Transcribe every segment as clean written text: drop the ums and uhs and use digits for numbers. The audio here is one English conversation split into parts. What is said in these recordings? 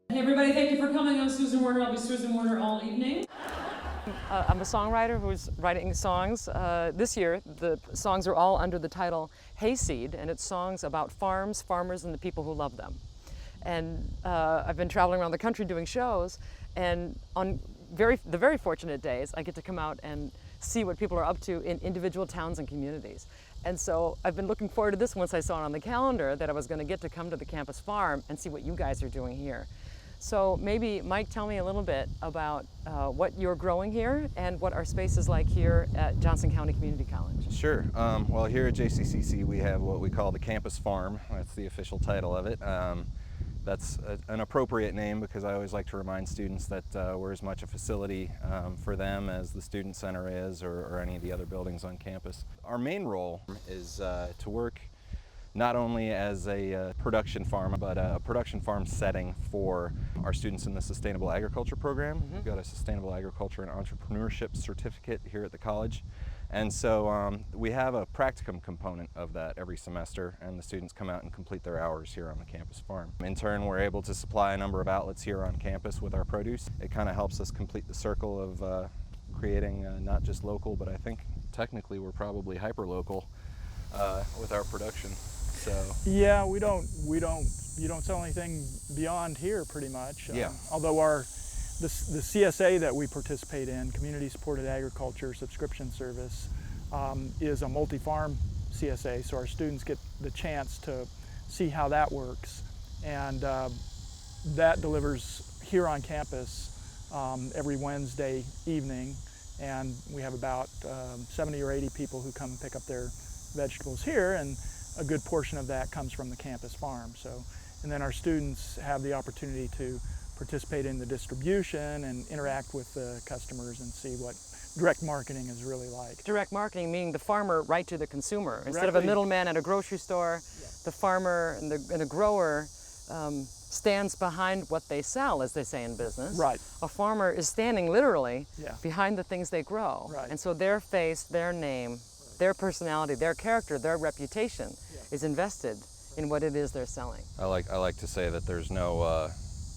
Everybody, thank you for coming. I'm Susan Werner. I'll be Susan Werner all evening. I'm a songwriter who's writing songs. This year, the songs are all under the title Hayseed, and it's songs about farms, farmers, and the people who love them. And I've been traveling around the country doing shows, and on the very fortunate days, I get to come out and see what people are up to in individual towns and communities. And so I've been looking forward to this once I saw it on the calendar, that I was going to get to come to the campus farm and see what you guys are doing here. So maybe, Mike, tell me a little bit about what you're growing here and what our space is like here at Johnson County Community College. Sure. Well, here at JCCC we have what we call the campus farm. That's the official title of it. That's an appropriate name because I always like to remind students that we're as much a facility for them as the student center is, or any of the other buildings on campus. Our main role is to work not only as a production farm, but a production farm setting for our students in the Sustainable Agriculture program. We've got a Sustainable Agriculture and Entrepreneurship certificate here at the college. And so we have a practicum component of that every semester, and the students come out and complete their hours here on the campus farm. In turn, we're able to supply a number of outlets here on campus with our produce. It kind of helps us complete the circle of creating not just local, but I think technically we're probably hyper-local with our production. So. Yeah, you don't sell anything beyond here pretty much. Yeah. Although the CSA that we participate in, Community Supported Agriculture Subscription Service, is a multi-farm CSA, so our students get the chance to see how that works. And that delivers here on campus every Wednesday evening, and we have about 70 or 80 people who come pick up their vegetables here, and a good portion of that comes from the campus farm. So, and then our students have the opportunity to participate in the distribution and interact with the customers and see what direct marketing is really like. Direct marketing meaning the farmer right to the consumer. Instead of a middleman at a grocery store, the farmer and the grower stands behind what they sell, as they say in business. Right. A farmer is standing literally behind the things they grow. Right. And so their face, their name, their personality, their character, their reputation is invested in what it is they're selling. I like to say that there's no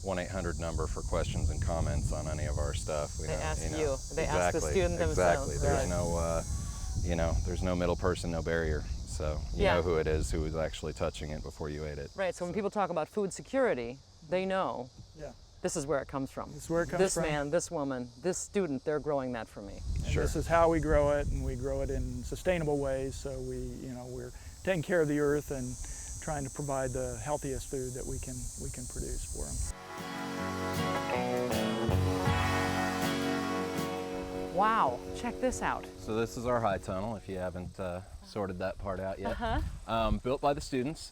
1-800 number for questions and comments on any of our stuff. They ask you. They exactly, ask the student themselves. Exactly. There's no, there's no middle person, no barrier. So you know who it is who is actually touching it before you ate it. Right. So when people talk about food security, they know. This is where it comes from. This is where it comes this from. This man, this woman, this student, they're growing that for me. Sure. This is how we grow it, and we grow it in sustainable ways. So we're taking care of the earth and trying to provide the healthiest food that we can produce for them. Wow, check this out. So this is our high tunnel, if you haven't sorted that part out yet. Built by the students.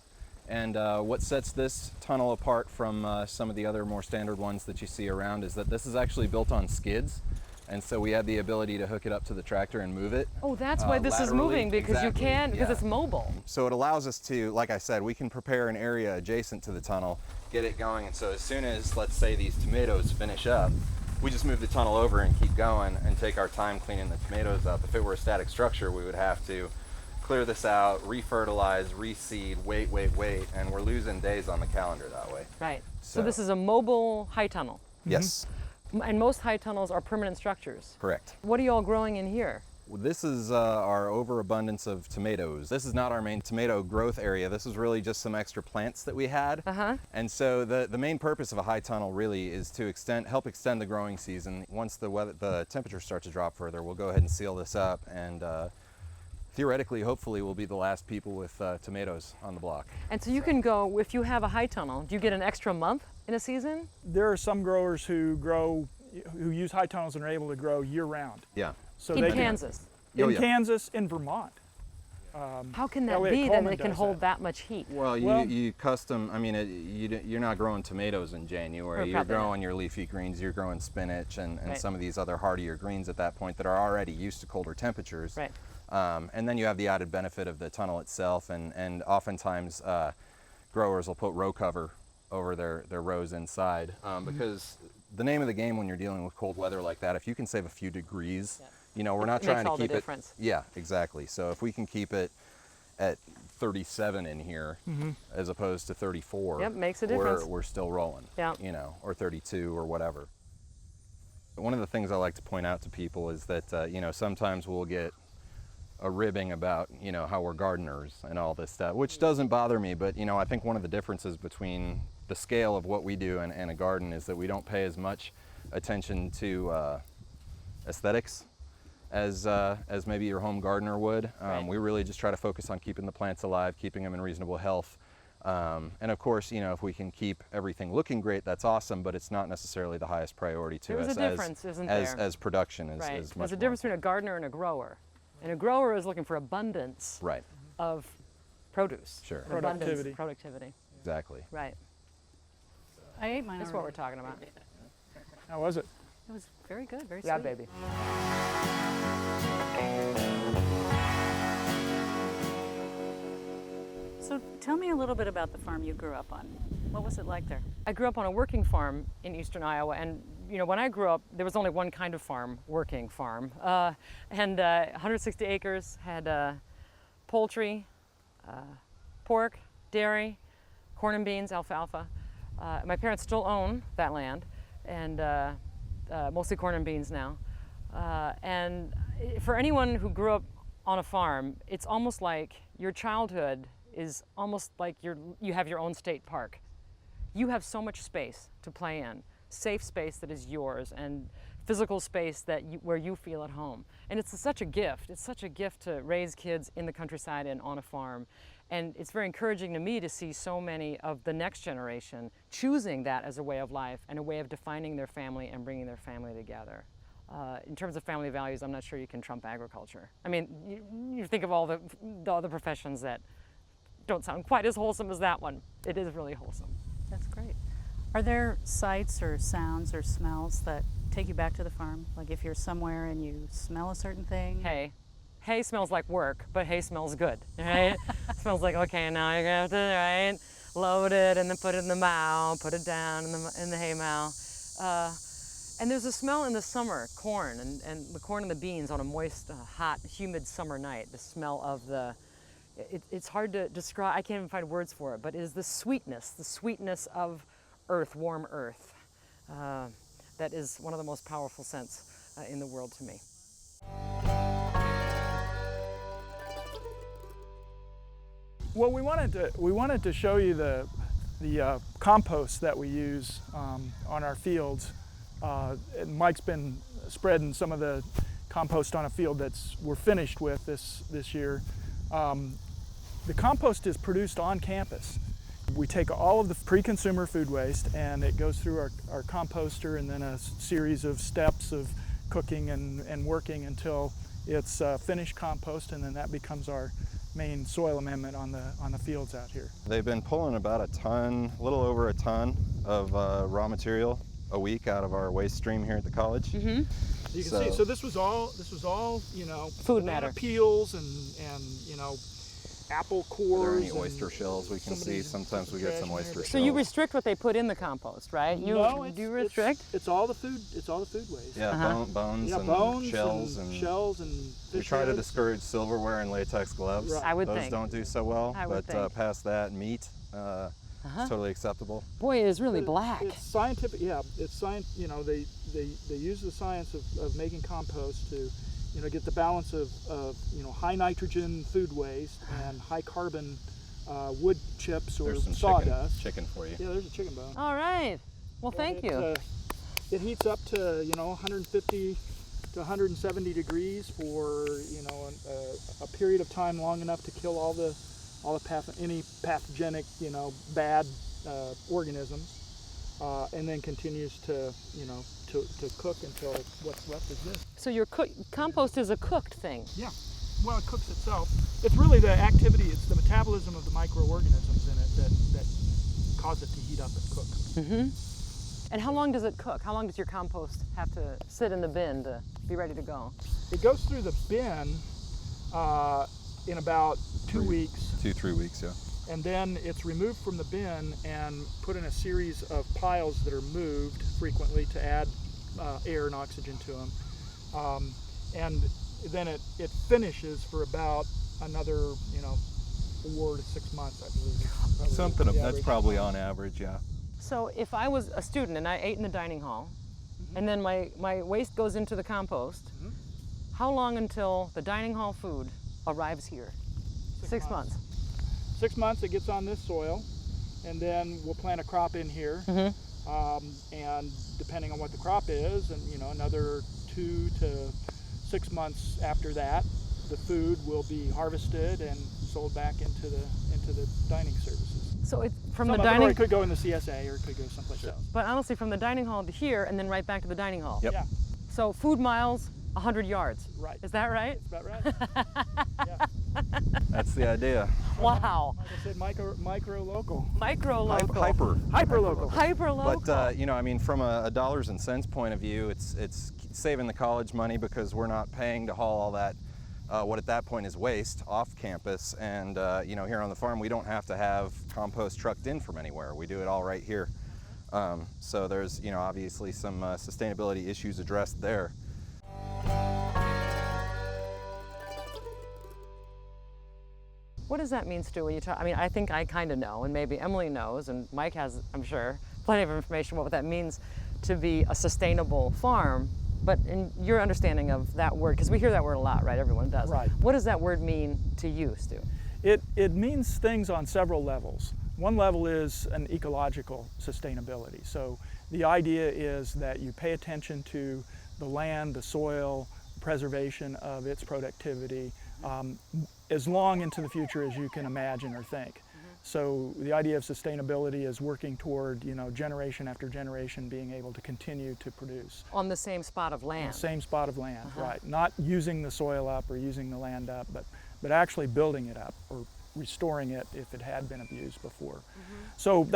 And what sets this tunnel apart from some of the other more standard ones that you see around is that this is actually built on skids. And so we have the ability to hook it up to the tractor and move it. Oh, that's why this is moving, because you can, because it's mobile. So it allows us to, like I said, we can prepare an area adjacent to the tunnel, get it going. And so as soon as, let's say, these tomatoes finish up, we just move the tunnel over and keep going and take our time cleaning the tomatoes up. If it were a static structure, we would have to clear this out, refertilize, reseed, wait, and we're losing days on the calendar that way. Right. So this is a mobile high tunnel. Yes. And most high tunnels are permanent structures. Correct. What are you all growing in here? This is our overabundance of tomatoes. This is not our main tomato growth area. This is really just some extra plants that we had. And so the main purpose of a high tunnel really is to help extend the growing season. Once the temperatures start to drop further, we'll go ahead and seal this up, and theoretically, hopefully, we'll be the last people with tomatoes on the block. And so you can go, if you have a high tunnel, do you get an extra month in a season? There are some growers who use high tunnels and are able to grow year-round. Yeah. So In Kansas? In Kansas, in Vermont. How can that be that it can hold that much heat? Well, you custom, I mean, you're not growing tomatoes in January. You're growing your leafy greens, you're growing spinach and some of these other hardier greens at that point that are already used to colder temperatures. Right. And then you have the added benefit of the tunnel itself, and oftentimes growers will put row cover over their rows inside because the name of the game when you're dealing with cold weather like that, if you can save a few degrees, you know, we're not trying to keep it. Yeah, exactly. So if we can keep it at 37 in here as opposed to 34, yep, makes a difference. We're still rolling. Yeah. You know, or 32 or whatever. One of the things I like to point out to people is that you know, sometimes we'll get a ribbing about, you know, how we're gardeners and all this stuff, which doesn't bother me, but you know, I think one of the differences between the scale of what we do and a garden is that we don't pay as much attention to aesthetics as maybe your home gardener would. We really just try to focus on keeping the plants alive, keeping them in reasonable health. And of course, you know, if we can keep everything looking great, that's awesome, but it's not necessarily the highest priority to us. There's a difference, isn't there? As production is right. much There's a more difference between a gardener and a grower. And a grower is looking for abundance of produce. Sure. Productivity. Exactly. Right. I ate mine. That's what we're talking about. How was it? It was very good, very sweet. Yeah, baby. So tell me a little bit about the farm you grew up on. What was it like there? I grew up on a working farm in eastern Iowa, and you know, when I grew up, there was only one kind of farm, working farm, and 160 acres, had poultry, pork, dairy, corn and beans, alfalfa. My parents still own that land, and mostly corn and beans now. And for anyone who grew up on a farm, it's almost like your childhood is almost like you have your own state park. You have so much space to play in, safe space that is yours, and physical space where you feel at home. And it's such a gift. It's such a gift to raise kids in the countryside and on a farm. And it's very encouraging to me to see so many of the next generation choosing that as a way of life and a way of defining their family and bringing their family together. In terms of family values, I'm not sure you can trump agriculture. I mean, you think of all the other professions that don't sound quite as wholesome as that one. It is really wholesome. That's great. Are there sights or sounds or smells that take you back to the farm? Like if you're somewhere and you smell a certain thing? Hay smells like work, but hay smells good, right? Smells like, okay, now you're gonna have to, right, load it and then put it in the mow, put it down in the hay mow. And there's a smell in the summer, corn, and the corn and the beans on a moist, hot, humid summer night. The smell of it's hard to describe, I can't even find words for it, but it is the sweetness of earth, warm earth. That is one of the most powerful scents in the world to me. Well, we wanted to show you the compost that we use on our fields. And Mike's been spreading some of the compost on a field we're finished with this year. The compost is produced on campus. We take all of the pre-consumer food waste and it goes through our composter, and then a series of steps of cooking and working until it's finished compost, and then that becomes our main soil amendment on the fields out here. They've been pulling about a little over a ton of raw material a week out of our waste stream here at the college. Mm-hmm. You can see. So this was all you know, food matter, peels and you know, apple cores. Are there any oyster shells we can see? Sometimes we get some oyster shells. So you restrict what they put in the compost, right? No, do you restrict? It's all the food. It's all the food waste. Yeah, bones and shells and we try to discourage silverware and latex gloves. Right. I would Those think. don't do so well. But past that, meat. It's totally acceptable. Boy, it is really black. It's scientific. Yeah, it's science. You know, they use the science of making compost to, get the balance of high nitrogen food waste and high carbon wood chips or There's some sawdust. chicken for you. Yeah, there's a chicken bone. All right. Well, thank you. It heats up to 150 to 170 degrees for a period of time long enough to kill all the any pathogenic bad organisms, and then continues to to cook until what's left is this. So your compost is a cooked thing. Yeah. Well, it cooks itself. It's really the activity, it's the metabolism of the microorganisms in it that cause it to heat up and cook. Mm-hmm. And how long does it cook? How long does your compost have to sit in the bin to be ready to go? It goes through the bin in about 2 weeks. 2-3 weeks, yeah. And then it's removed from the bin and put in a series of piles that are moved frequently to add air and oxygen to them. And then it finishes for about another 4 to 6 months, I believe. Something that's probably on average, yeah. So if I was a student and I ate in the dining hall, and then my waste goes into the compost, how long until the dining hall food arrives here? 6 months. 6 months it gets on this soil, and then we'll plant a crop in here. And depending on what the crop is, and another 2 to 6 months after that, the food will be harvested and sold back into the dining services. So it from Some the of it, dining, or it could go in the CSA, or it could go someplace else. but honestly, from the dining hall to here, and then right back to the dining hall. Yep. Yeah, So food miles, 100 yards. right. Is that right? That's about right. Yeah. That's the idea. Wow. Like I said, micro local. Micro local. Hyper local. Hyper local. But from a dollars and cents point of view, it's saving the college money because we're not paying to haul all that what at that point is waste off campus, and here on the farm we don't have to have compost trucked in from anywhere. We do it all right here. So there's obviously some sustainability issues addressed there. What does that mean, Stu, when you talk? I mean, I think I kind of know, and maybe Emily knows, and Mike has, I'm sure, plenty of information what that means to be a sustainable farm. But in your understanding of that word, because we hear that word a lot, right? Everyone does. Right. What does that word mean to you, Stu? It means things on several levels. One level is an ecological sustainability. So the idea is that you pay attention to the land, the soil, preservation of its productivity, as long into the future as you can imagine or think. So the idea of sustainability is working toward, generation after generation being able to continue to produce. On the same spot of land. On the same spot of land, right. Not using the soil up or using the land up, but actually building it up or restoring it if it had been abused before. So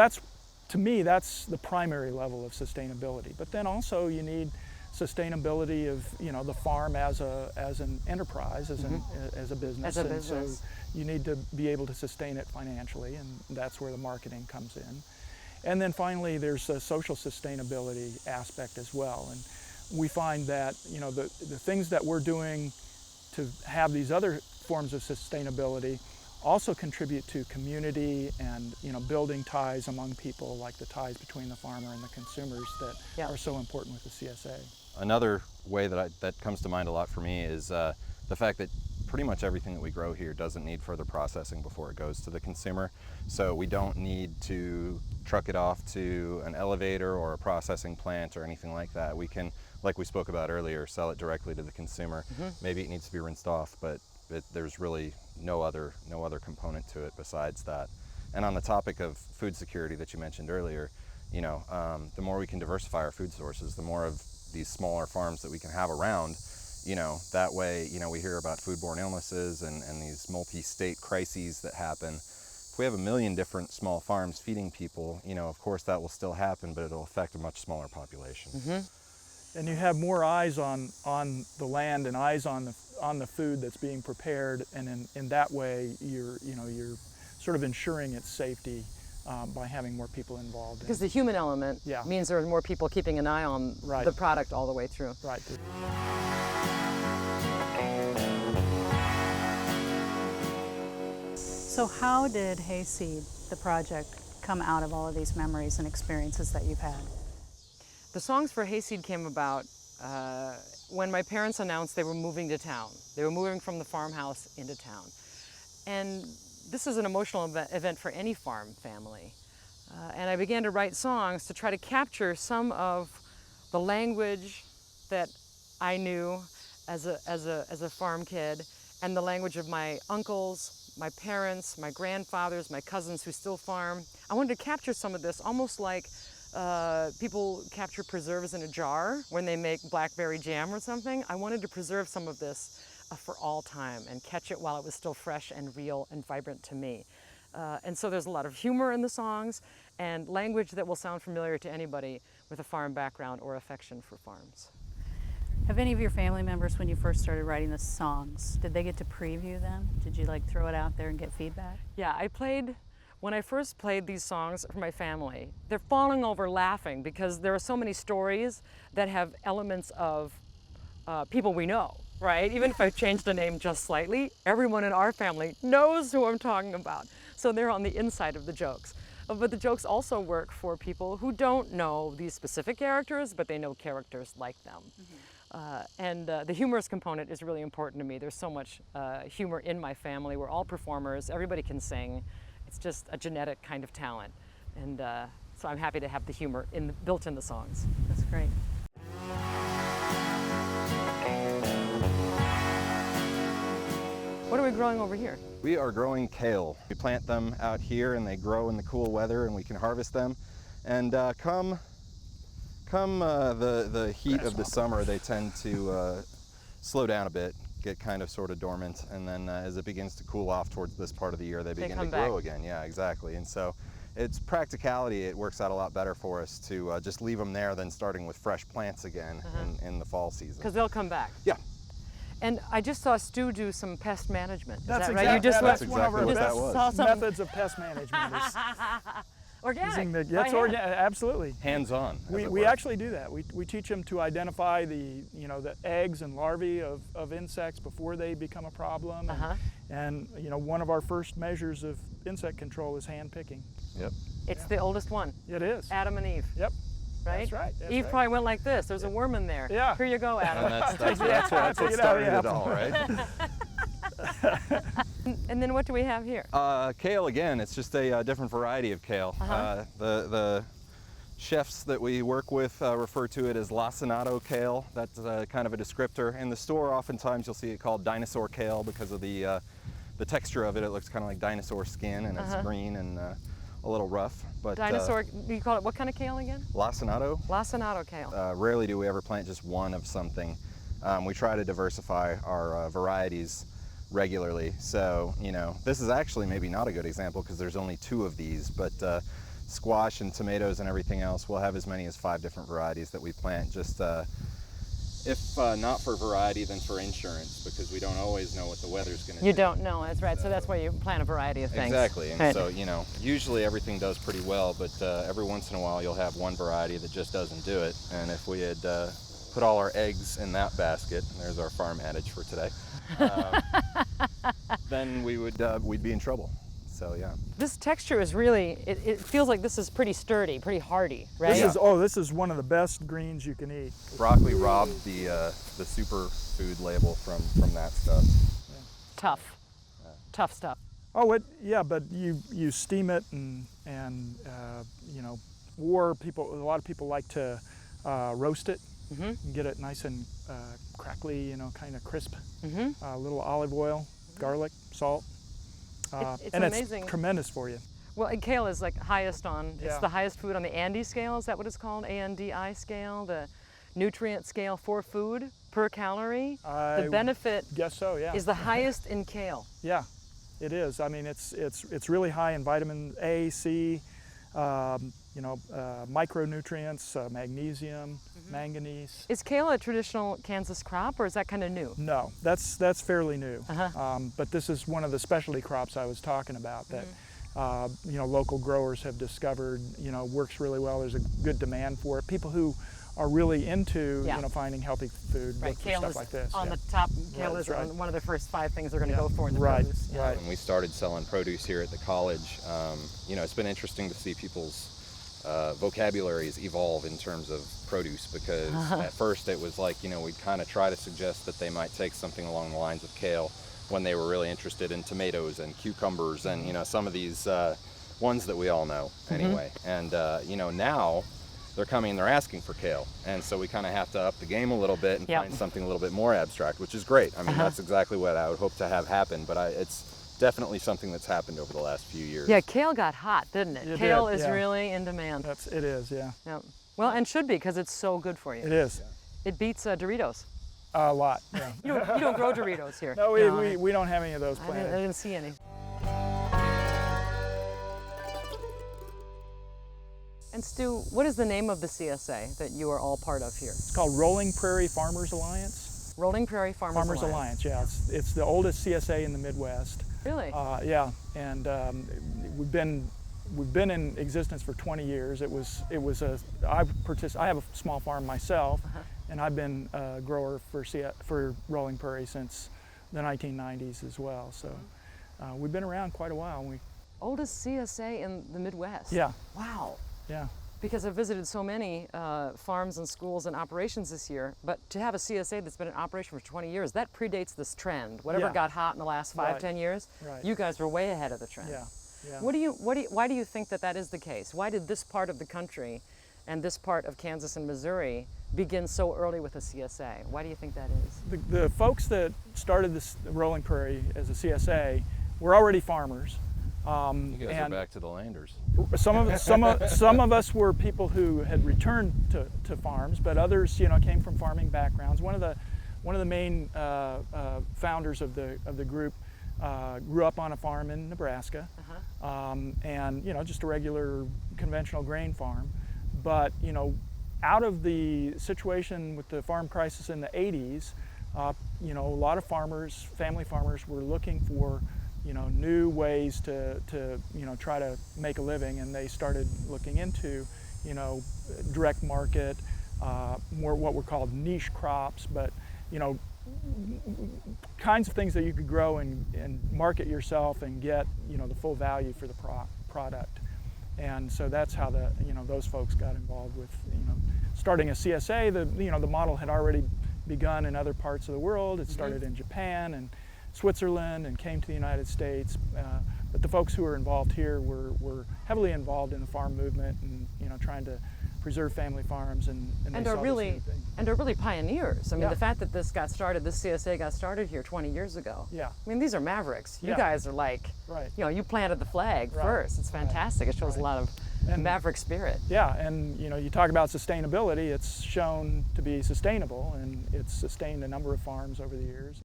to me, that's the primary level of sustainability. But then also you need sustainability of the farm as an enterprise, as a business. As a business. And so you need to be able to sustain it financially, and that's where the marketing comes in. And then finally, there's a social sustainability aspect as well. And we find that the things that we're doing to have these other forms of sustainability also contribute to community and building ties among people, like the ties between the farmer and the consumers that are so important with the CSA. Another way that comes to mind a lot for me is the fact that pretty much everything that we grow here doesn't need further processing before it goes to the consumer. So we don't need to truck it off to an elevator or a processing plant or anything like that. We can, like we spoke about earlier, sell it directly to the consumer. Maybe it needs to be rinsed off, but there's really no other component to it besides that. And on the topic of food security that you mentioned earlier, the more we can diversify our food sources, the more of these smaller farms that we can have around, that way, we hear about foodborne illnesses and these multi-state crises that happen. If we have 1 million different small farms feeding people, of course that will still happen, but it'll affect a much smaller population. And you have more eyes on the land and eyes on the food that's being prepared, and in that way you're sort of ensuring its safety by having more people involved. Because the human element means there are more people keeping an eye on the product all the way through. Right. So how did Hayseed, the project, come out of all of these memories and experiences that you've had? The songs for Hayseed came about when my parents announced they were moving to town. They were moving from the farmhouse into town. And this is an emotional event for any farm family. And I began to write songs to try to capture some of the language that I knew as a farm kid, and the language of my uncles, my parents, my grandfathers, my cousins who still farm. I wanted to capture some of this, almost like people capture preserves in a jar when they make blackberry jam or something. I wanted to preserve some of this for all time and catch it while it was still fresh and real and vibrant to me. And so there's a lot of humor in the songs and language that will sound familiar to anybody with a farm background or affection for farms. Have any of your family members, when you first started writing the songs, did they get to preview them? Did you like throw it out there and get feedback? Yeah, when I first played these songs for my family, they're falling over laughing because there are so many stories that have elements of people we know, right? Even if I've changed the name just slightly, everyone in our family knows who I'm talking about. So they're on the inside of the jokes. But the jokes also work for people who don't know these specific characters, but they know characters like them. And the humorous component is really important to me. There's so much humor in my family. We're all performers. Everybody can sing. It's just a genetic kind of talent. And so I'm happy to have the humor built in the songs. That's great. What are we growing over here? We are growing kale. We plant them out here and they grow in the cool weather and we can harvest them. And come the heat of the summer, they tend to slow down a bit, get kind of sort of dormant, and then as it begins to cool off towards this part of the year, they begin to grow again. Yeah, exactly. And so it's practicality. It works out a lot better for us to just leave them there than starting with fresh plants again in the fall season. Because they'll come back. Yeah. And I just saw Stu do some pest management. Is That's that exactly, right? You just that's exactly what that was. Methods of pest management. Organic. Absolutely. Hands-on. We actually do that. We teach them to identify the eggs and larvae of insects before they become a problem. And one of our first measures of insect control is hand picking. Yep. It's the oldest one. It is. Adam and Eve. Yep. Right? That's right. That's Eve right. probably went like this. There's a worm in there. Yeah. Here you go, Adam. And that's what started it all, right? And then what do we have here? Kale again. It's just a different variety of kale. The chefs that we work with refer to it as lacinato kale. That's kind of a descriptor. In the store, oftentimes you'll see it called dinosaur kale because of the texture of it. It looks kind of like dinosaur skin, and it's green and a little rough. But dinosaur. You call it what kind of kale again? Lacinato. Lacinato kale. Rarely do we ever plant just one of something. We try to diversify our varieties regularly. So, this is actually maybe not a good example because there's only 2 of these, but squash and tomatoes and everything else, we'll have as many as 5 different varieties that we plant. Just if not for variety, then for insurance, because we don't always know what the weather's going to do. You don't know, that's right. So that's why you plant a variety of things. Exactly. And right. so, usually everything does pretty well, but every once in a while you'll have one variety that just doesn't do it. And if we had put all our eggs in that basket, and there's our farm adage for today, then we'd be in trouble. So yeah. This texture is really, it feels like this is pretty sturdy, pretty hardy, right? This is one of the best greens you can eat. Broccoli robbed the superfood label from that stuff. Yeah. Tough. Tough stuff. Oh, but you steam it and a lot of people like to roast it. And get it nice and crackly, kind of crisp. A little olive oil, garlic, salt. It's and amazing. It's tremendous for you. Well, and kale is like highest on, Yeah. it's the highest food on the ANDI scale, is that what it's called? ANDI scale, the nutrient scale for food per calorie. The benefit guess so, yeah. is the highest in kale. Yeah, it is. I mean, it's really high in vitamin A, C, micronutrients, magnesium, manganese. Is kale a traditional Kansas crop, or is that kind of new? No, that's fairly new. But this is one of the specialty crops I was talking about that local growers have discovered works really well. There's a good demand for it. People who are really into finding healthy food look for kale stuff is like this. on the top. Kale is on one of the first 5 things they're going to go for in the Right, produce. right. When we started selling produce here at the college, it's been interesting to see people's vocabularies evolve in terms of produce, because at first it was like, we'd kind of try to suggest that they might take something along the lines of kale when they were really interested in tomatoes and cucumbers and, some of these ones that we all know anyway. And, now they're coming and they're asking for kale. And so we kind of have to up the game a little bit and find something a little bit more abstract, which is great. I mean, that's exactly what I would hope to have happen, but it's definitely something that's happened over the last few years. Yeah, kale got hot, didn't it? Kale is really in demand. It is, yeah. Yep. Well, and should be, because it's so good for you. It is. It beats Doritos. A lot, yeah. You don't grow Doritos here. No, we don't have any of those planted. I didn't see any. And Stu, what is the name of the CSA that you are all part of here? It's called Rolling Prairie Farmers Alliance. Rolling Prairie Farmers Alliance, yeah. It's the oldest CSA in the Midwest. Really? Yeah, and we've been in existence for 20 years. I have a small farm myself, and I've been a grower for Rolling Prairie since the 1990s as well. So we've been around quite a while. Oldest CSA in the Midwest? Yeah. Wow. Yeah. Because I've visited so many farms and schools and operations this year, but to have a CSA that's been in operation for 20 years, that predates this trend. Whatever got hot in the last 5-10 years, you guys were way ahead of the trend. Yeah. Yeah. Why do you think that is the case? Why did this part of the country and this part of Kansas and Missouri begin so early with a CSA? Why do you think that is? The folks that started this Rolling Prairie as a CSA were already farmers. You guys are back to the landers. Some of us were people who had returned to farms, but others, came from farming backgrounds. One of the main founders of the group grew up on a farm in Nebraska, and just a regular conventional grain farm. But out of the situation with the farm crisis in the 80s, a lot of farmers, family farmers, were looking for new ways to try to make a living, and they started looking into direct market, more what were called niche crops, but kinds of things that you could grow and market yourself and get the full value for the product. And so that's how those folks got involved with starting a CSA. The model had already begun in other parts of the world. It started in Japan and Switzerland and came to the United States, but the folks who were involved here were heavily involved in the farm movement and trying to preserve family farms and are really pioneers. I mean, the fact that this CSA got started here 20 years ago. Yeah. I mean, these are mavericks. You guys are like, you planted the flag first. It's fantastic. It shows a lot of maverick spirit. Yeah, and you talk about sustainability. It's shown to be sustainable, and it's sustained a number of farms over the years.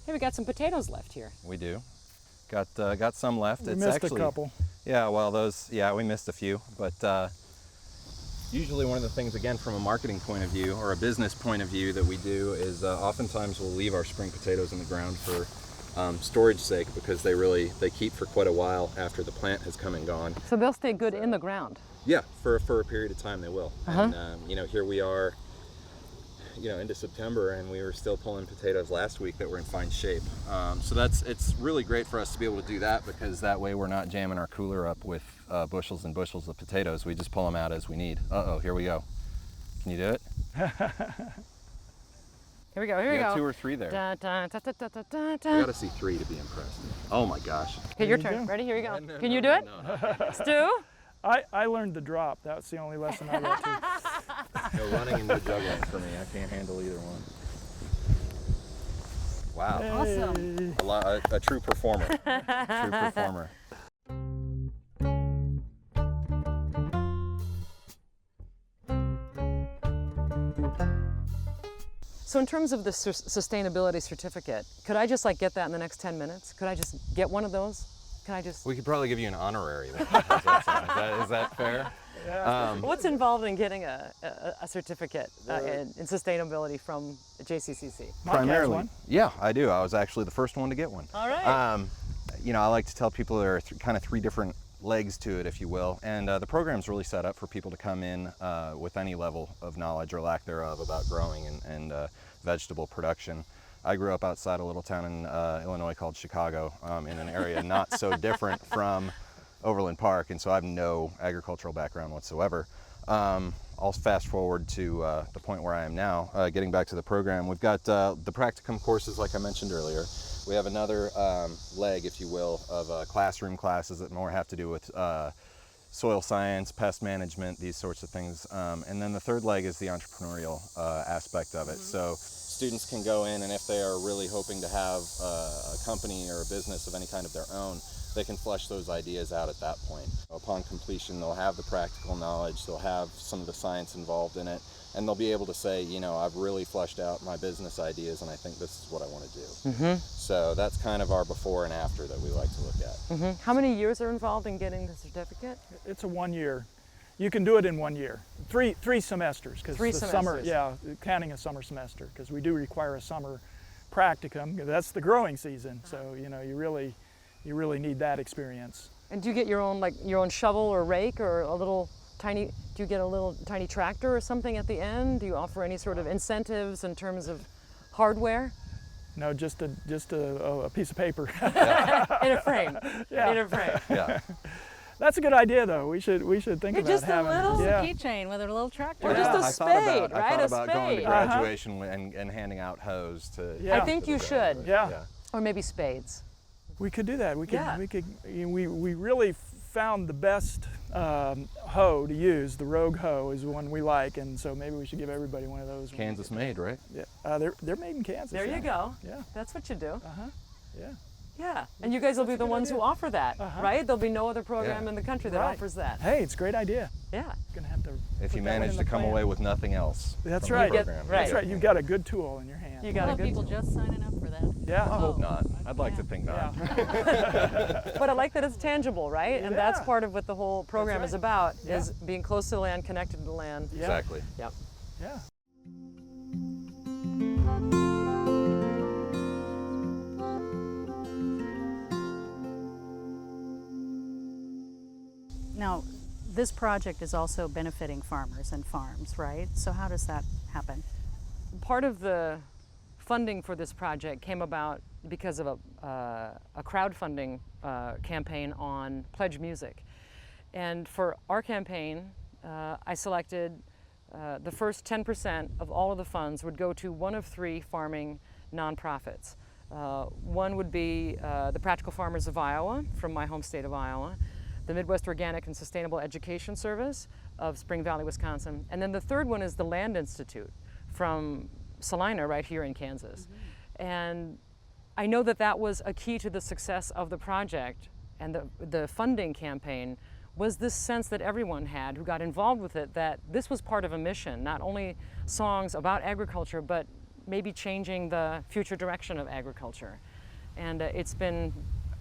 Hey, we got some potatoes left here. We do. Got some left. We missed a couple. Yeah, well, we missed a few, but usually one of the things, again, from a marketing point of view or a business point of view that we do is oftentimes we'll leave our spring potatoes in the ground for storage sake, because they keep for quite a while after the plant has come and gone. So they'll stay good in the ground? Yeah, for a period of time they will. And here we are, into September, and we were still pulling potatoes last week that were in fine shape. So it's really great for us to be able to do that, because that way we're not jamming our cooler up with bushels and bushels of potatoes. We just pull them out as we need. Uh-oh, here we go. Can you do it? Here we go, here we go. 2 or 3 there. Da, da, da, da, da, da, da. You gotta see 3 to be impressed. Oh my gosh. Okay, your turn. Ready? Here we go. Can you do it? No. Stu? I learned the drop. That's the only lesson I got to. No running and no juggling for me. I can't handle either one. Wow. Awesome. A true performer. True performer. So in terms of the sustainability certificate, could I just get that in the next 10 minutes? Could I just get one of those? We could probably give you an honorary. Is that fair? Yeah. What's involved in getting a certificate in sustainability from JCCC? Primarily, one. Yeah, I do. I was actually the first one to get one. All right. I like to tell people there are kind of 3 different legs to it, if you will, and the program's really set up for people to come in with any level of knowledge or lack thereof about growing and vegetable production. I grew up outside a little town in Illinois called Chicago, in an area not so different from Overland Park, and so I have no agricultural background whatsoever. I'll fast forward to the point where I am now. Getting back to the program, we've got the practicum courses like I mentioned earlier. We have another leg, if you will, of classroom classes that more have to do with soil science, pest management, these sorts of things. And then the third leg is the entrepreneurial aspect of it. So students can go in, and if they are really hoping to have a company or a business of any kind of their own, they can flesh those ideas out at that point. Upon completion, they'll have the practical knowledge, they'll have some of the science involved in it, and they'll be able to say, you know, I've really fleshed out my business ideas and I think this is what I want to do. So that's kind of our before and after that we like to look at. How many years are involved in getting the certificate? It's a 1 year. You can do it in 1 year. Three semesters, because the summer, counting a summer semester, because we do require a summer practicum. That's the growing season, so you know you really need that experience. And do you get your own shovel or rake or a little tiny? Do you get a little tiny tractor or something at the end? Do you offer any sort of incentives in terms of hardware? No, just a piece of paper. In a frame. Yeah. In a frame. Yeah. That's a good idea, though. We should think about just having a little keychain with a little tractor. Or just a spade, right? I thought about going to spade. graduation and handing out hose to. I think you should. Yeah. Or maybe spades. We could do that. Yeah. We really found the best hoe to use. The Rogue hoe is the one we like, and so maybe we should give everybody one of those. Kansas made, right? Yeah, they're made in Kansas. There you go. Yeah. That's what you do. Yeah. Yeah. And you guys will be the ones who offer that, right? There'll be no other program in the country that Right. offers that. Hey, it's a great idea. Yeah. Gonna have to. If put you that one manage in to the come plan. away with nothing else. That's from the right. program. Right. That's right. You've got a good tool in your hand. You A got lot a of good people just signing up for that. Yeah. I hope not. I'd like to think not. But I like that it's tangible, right? And that's Yeah. part of what the whole program right. is about, Yeah. is being close to the land, connected to the land. Yeah. Exactly. Yep. Yeah. Now, this project is also benefiting farmers and farms, right? So how does that happen? Part of the funding for this project came about because of a crowdfunding campaign on Pledge Music. And for our campaign, I selected the first 10% of all of the funds would go to one of three farming nonprofits. One would be the Practical Farmers of Iowa, from my home state of Iowa, the Midwest Organic and Sustainable Education Service of Spring Valley, Wisconsin, and then the third one is the Land Institute from Salina, right here in Kansas. And I know that that was a key to the success of the project, and the funding campaign was this sense that everyone had who got involved with it, that this was part of a mission, not only songs about agriculture, but maybe changing the future direction of agriculture. And it's been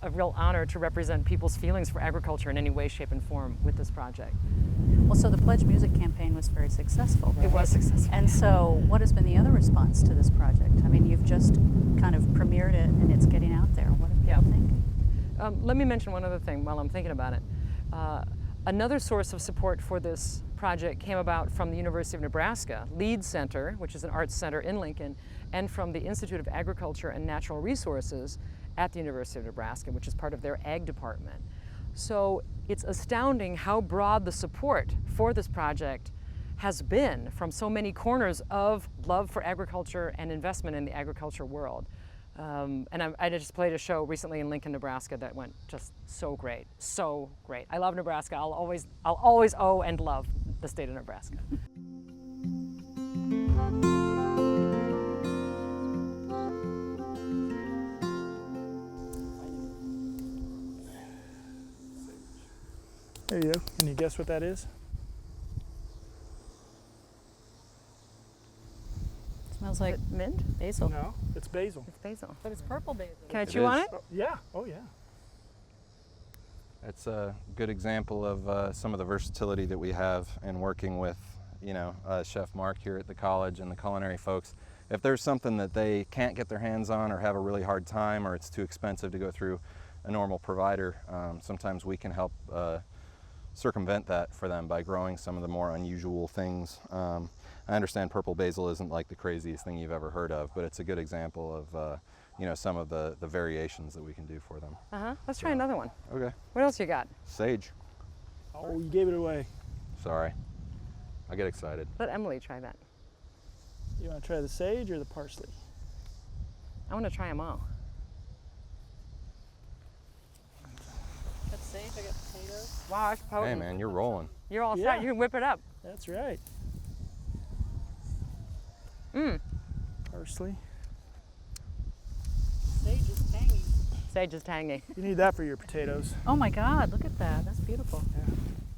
a real honor to represent people's feelings for agriculture in any way, shape, and form with this project. Well, so the Pledge Music campaign was very successful, right? It was successful. And so what has been the other response to this project? I mean, you've just kind of premiered it and it's getting out there. What do people think? Let me mention one other thing while I'm thinking about it. Another source of support for this project came about from the University of Nebraska Lead Center, which is an arts center in Lincoln, and from the Institute of Agriculture and Natural Resources at the University of Nebraska, which is part of their ag department. So it's astounding how broad the support for this project has been from so many corners of love for agriculture and investment in the agriculture world. And I just played a show recently in Lincoln, Nebraska that went just so great, so great. I love Nebraska. I'll always owe and love the state of Nebraska. There you go. Can you guess what that is? Smells like Mint? basil. No, it's basil. It's basil. But it's purple basil. Can I It chew on is. it? Oh, yeah. Oh, yeah. It's a good example of some of the versatility that we have in working with, Chef Mark here at the college and the culinary folks. If there's something that they can't get their hands on or have a really hard time or it's too expensive to go through a normal provider, sometimes we can help circumvent that for them by growing some of the more unusual things. I understand purple basil isn't like the craziest thing you've ever heard of, but it's a good example of you know, some of the variations that we can do for them. Let's try another one. Okay. What else you got? Sage. Oh, you gave it away. Sorry. I get excited. Let Emily try that. You want to try the sage or the parsley? I want to try them all. That's sage. I got potatoes. Wow, that's potent. Hey man, you're rolling. You're all set. Yeah. You can whip it up. That's right. Parsley. Sage is tangy. Sage is tangy. You need that for your potatoes. Oh my God, look at that. That's beautiful.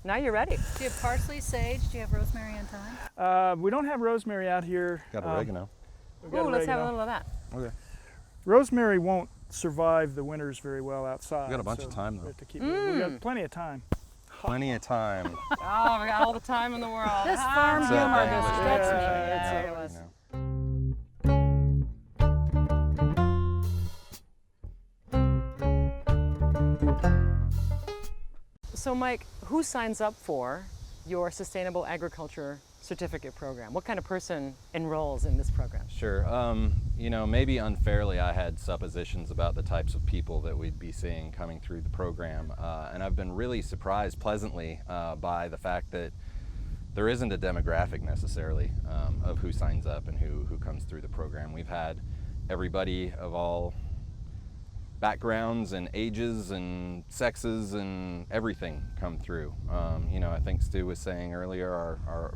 Now you're ready. Do you have parsley, sage? Do you have rosemary and thyme? We don't have rosemary out here. Got oregano. We've got Ooh, let's have a oregano. little of that. Okay. Rosemary won't survive the winters very well outside. We got a bunch of time, we though. have to keep it. We got plenty of time. Plenty of time. Oh, we got all the time in the world. This farm What's up, humor Emily? just gets me. Yeah, Yeah. it was. You know. So Mike, who signs up for your Sustainable Agriculture Certificate program? What kind of person enrolls in this program? Sure. You know, maybe unfairly I had suppositions about the types of people that we'd be seeing coming through the program, and I've been really surprised pleasantly by the fact that there isn't a demographic necessarily of who signs up and who comes through the program. We've had everybody of all backgrounds and ages and sexes and everything come through. You know, I think Stu was saying earlier, our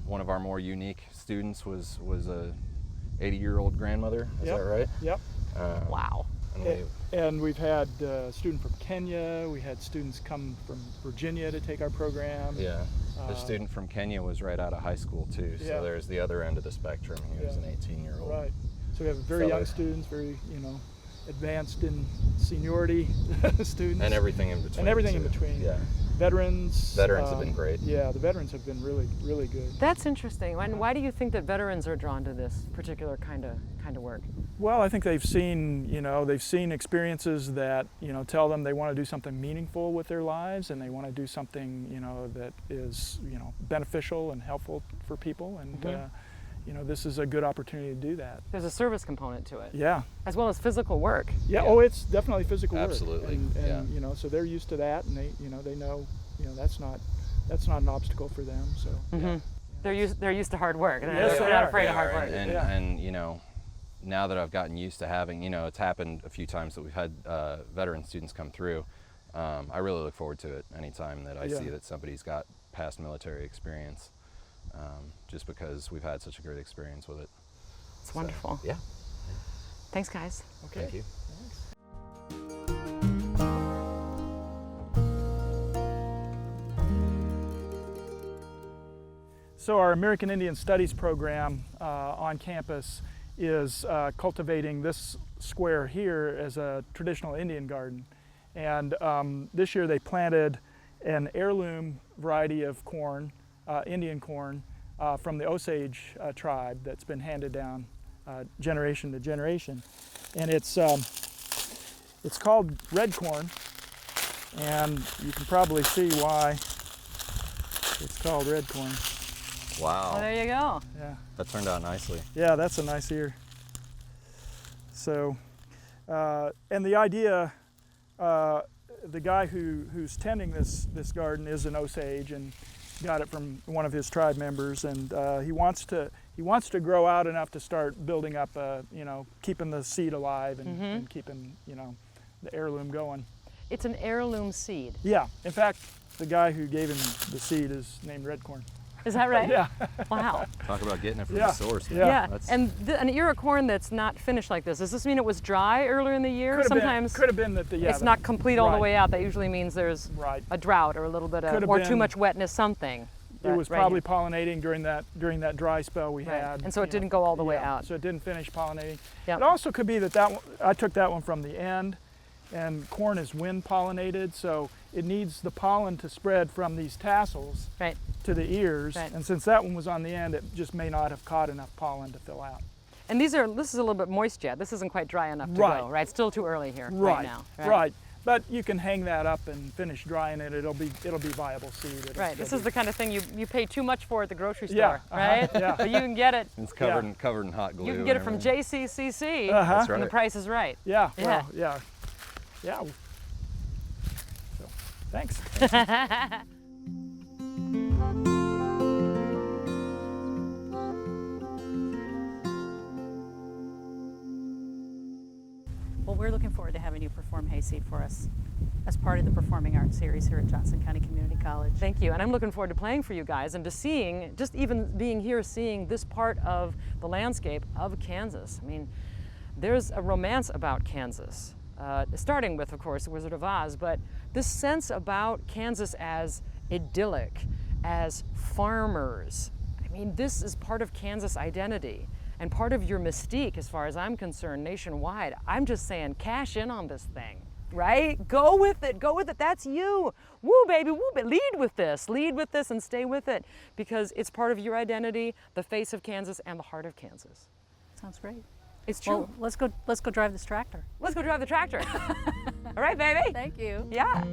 one of our more unique students was a 80-year-old grandmother. Is Yep. that right? Yep. Wow. And And we've had a student from Kenya. We had students come from Virginia to take our program. yeah, the student from Kenya was right out of high school too. So Yeah. there's the other end of the spectrum. He was Yeah. an 18-year-old. Right. So we have very young Fellow. students, very, you know, advanced in seniority students. And everything in between. And everything in too. between. Yeah. Veterans. Veterans have been great. Yeah, the veterans have been really, really good. That's interesting. And why do you think that veterans are drawn to this particular kind of work? Well, I think they've seen, you know, they've seen experiences that, you know, tell them they want to do something meaningful with their lives, and they want to do something, you know, that is, you know, beneficial and helpful for people. And, you know, this is a good opportunity to do that. There's a service component to it, Yeah. as well as physical work. Yeah. Yeah. Oh, it's definitely physical work. Absolutely, And yeah. you know, so they're used to that, and they, you know, you know, that's not an obstacle for them. So. Yeah. They're used to hard work. Yes, They're they not are. afraid of They hard are, work. And, Yeah. and you know, now that I've gotten used to having, you know, it's happened a few times that we've had veteran students come through. I really look forward to it anytime that I Yeah. see that somebody's got past military experience, just because we've had such a great experience with it. It's wonderful. Yeah. Thanks, guys. Okay. Thank you. So our American Indian Studies program on campus is cultivating this square here as a traditional Indian garden. And this year they planted an heirloom variety of corn, Indian corn, from the Osage tribe that's been handed down generation to generation. And it's called red corn, and you can probably see why it's called red corn. Wow. Well, there you go. Yeah. That turned out nicely. Yeah, that's a nice ear. So, and the idea, the guy who's tending this garden is an Osage and got it from one of his tribe members, and he wants to grow out enough to start building up, you know, keeping the seed alive and keeping, you know, the heirloom going. It's an heirloom seed. Yeah. In fact, the guy who gave him the seed is named Red Corn. Is that right? Yeah. Wow. Talk about getting it from Yeah. the source. man. Yeah. Yeah. That's- And an ear of corn that's not finished like this. Does this mean it was dry earlier in the year? Sometimes could have been that it's not complete all the right. way out. That usually means there's Right. a drought or a little bit Could of, have or too been- much wetness, something. It was Right probably here. pollinating during that dry spell we Right. had. And so it you didn't go all the way yeah, out. So it didn't finish pollinating. Yep. It also could be that one, I took that one from the end, and corn is wind pollinated, so it needs the pollen to spread from these tassels Right. to the ears. Right. And since that one was on the end, it just may not have caught enough pollen to fill out. And this is a little bit moist yet. This isn't quite dry enough to Right. go, right? Still too early here right now. Right. But you can hang that up and finish drying it. It'll be viable seed. It'll Right. still This is be- the kind of thing you pay too much for at the grocery store, Yeah, right? yeah. But you can get it. It's covered in hot glue. You can get it and from everything. JCCC, That's and the right. price is right. Yeah. Yeah. Well, yeah. Yeah. So, thanks. Well, we're looking forward to having you perform Hayseed for us as part of the Performing Arts series here at Johnson County Community College. Thank you, and I'm looking forward to playing for you guys and to seeing, just even being here, seeing this part of the landscape of Kansas. I mean, there's a romance about Kansas, starting with, of course, The Wizard of Oz, but this sense about Kansas as idyllic, as farmers. I mean, this is part of Kansas identity and part of your mystique, as far as I'm concerned, nationwide. I'm just saying, cash in on this thing. Right? Go with it, that's you. Woo, baby, woo, lead with this and stay with it, because it's part of your identity, the face of Kansas and the heart of Kansas. Sounds great. It's true. Well, let's go drive this tractor. Let's go drive the tractor. All right, baby? Thank you. Yeah.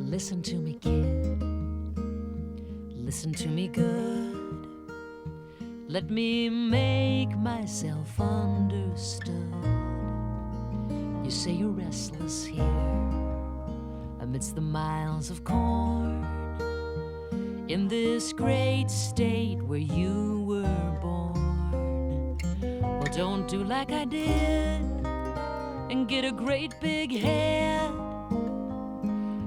Listen to me, kid. Listen to me good. Let me make myself understood. You say you're restless here amidst the miles of corn, in this great state where you were born. Well, don't do like I did and get a great big head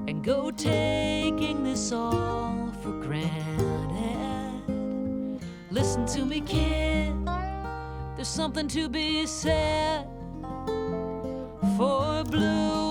and go taking this all for granted. Listen to me, kid, there's something to be said for blue